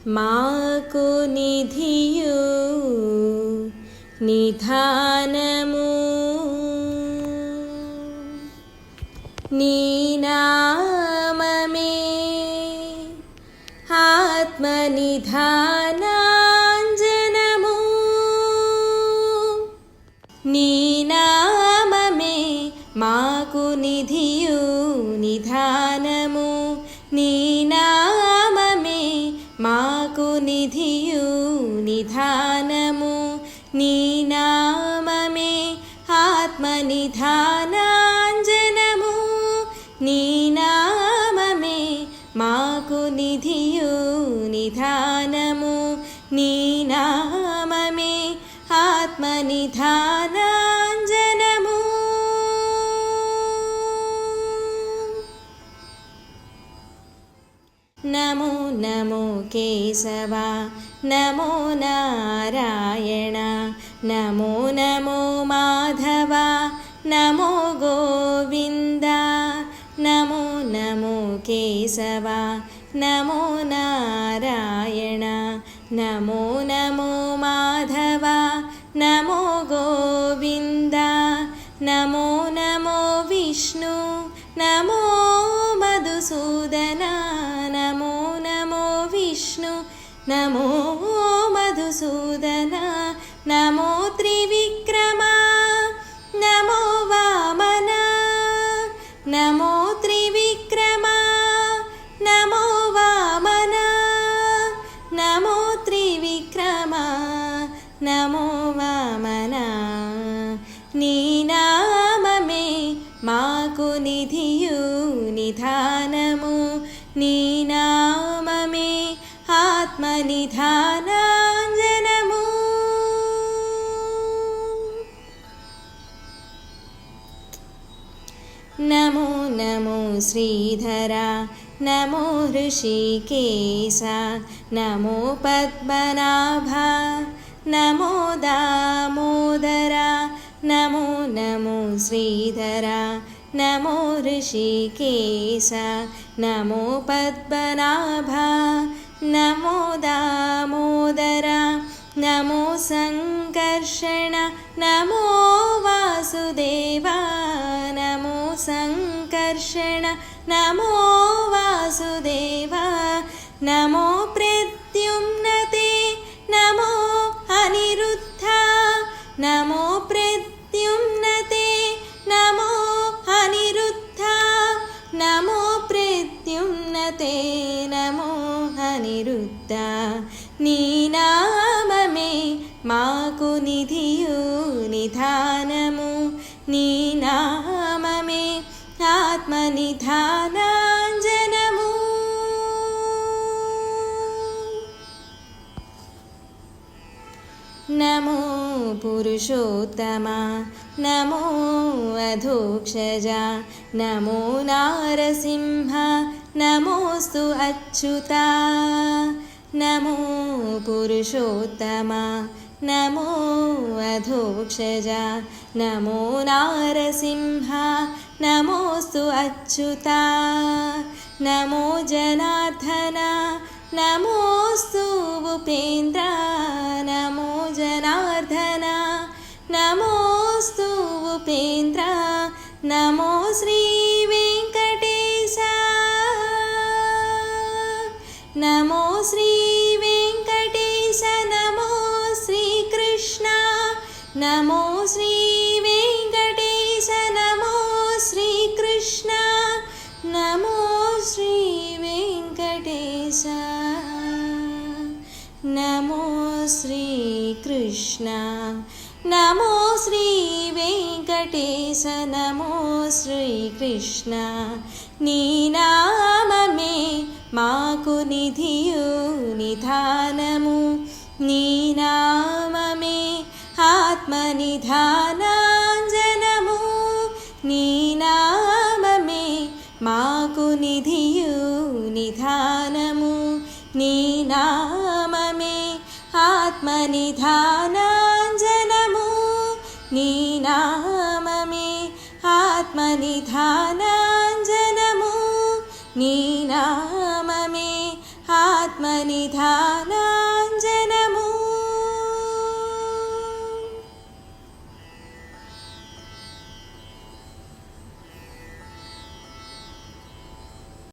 మాకు నిధియు నిధానము నీ నామమే ఆత్మనిధానాంజనము నీ నామమే మాకు నిధియు నిధానము నీ నామమే మాకు నిధియు నిధానము నీ నామమే ఆత్మనిధానాంజనము నీ నామమే మాకు నిధియు నిధానము నీ నామమే ఆత్మనిధానాంజనము నమో నమో కేశవ నమో నారాయణ నమో నమో మాధవ నమో గోవింద నమో నమో కేశవ నమో నారాయణ నమో నమో మాధవ నమో గోవింద నమో నమో విష్ణు నమో మధుసూదన నమో నమో విష్ణు నమో మధుసూదన నమో త్రివిక్రమ నమో వామన నమో త్రివిక్రమ నమో వామన నమో త్రివిక్రమ నమో వామన నీ నామమే మాకు నిధియు నిధానము నీ నామమే ఆత్మనిధానాంజనము నమో నమో శ్రీధర నమో హృషికేశ నమో పద్మనాభ నమో దామోదర నమో నమో శ్రీధర నమో హృషికేశ నమో పద్మనాభ నమో దామోదర నమో సంకర్షణ నమో వాసుదేవ నమో సంకర్షణ నమో వాసుదేవ నమో ప్రద్యుమ్నతే నమో అనిరుద్ధ నమో ప్రద్యుమ్నతే నమో అనిరుద్ధ నమో ప్రద్యుమ్నతే నమో అనిరుద్ధ నీ నామమే మాకు నిధియు నిధానము నీ నామమే ఆత్మనిధానాంజనము నమో పురుషోత్తమ నమో అధోక్షజ నమో నారసింహ నమోస్తు అచ్యుత నమో పురుషోత్తమ నమో అధోక్షజ నమో నారసింహ నమోస్తు అచ్యుత నమో జనార్దన నమోస్తు ఉపేంద్ర నమో జనార్దన నమోస్తు ఉపేంద్ర నమో శ్రీ వెంకటేశ నమో శ్రీ వెంకటేశ నమో శ్రీకృష్ణ నమో శ్రీ వెంకటేశ నమో శ్రీకృష్ణ నమో శ్రీ వెంకటేశ నమో శ్రీకృష్ణ నమో శ్రీ వెంకటేశ నమో శ్రీకృష్ణ నీ నామమే మాకు నిధియు నిధానము నీ నామమే ఆత్మనిధానాంజనము నీ నామమే మాకు నిధియు నిధానము నీ నామమే ఆత్మనిధానాంజనము నీ నామమే ఆత్మనిధానాంజనము నీ నామమే ఆత్మనిధానము